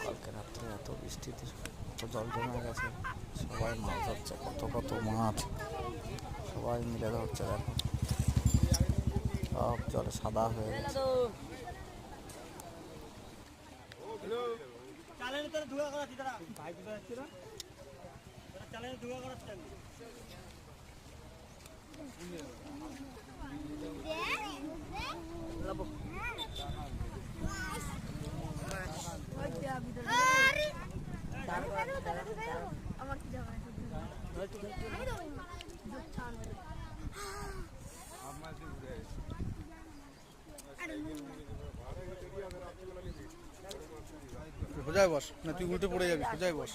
কালকে রাত্রে এত বৃষ্টিতে এত জল জমে গেছে, সবাই মাছ ধরছে, কত কত মাছ সবাই মিলে ধরছে। দেখো সব জলে সাদা হয়ে গেছে। সোজায় বস, না তুই উল্টে পড়ে যাবি, সোজায় বস।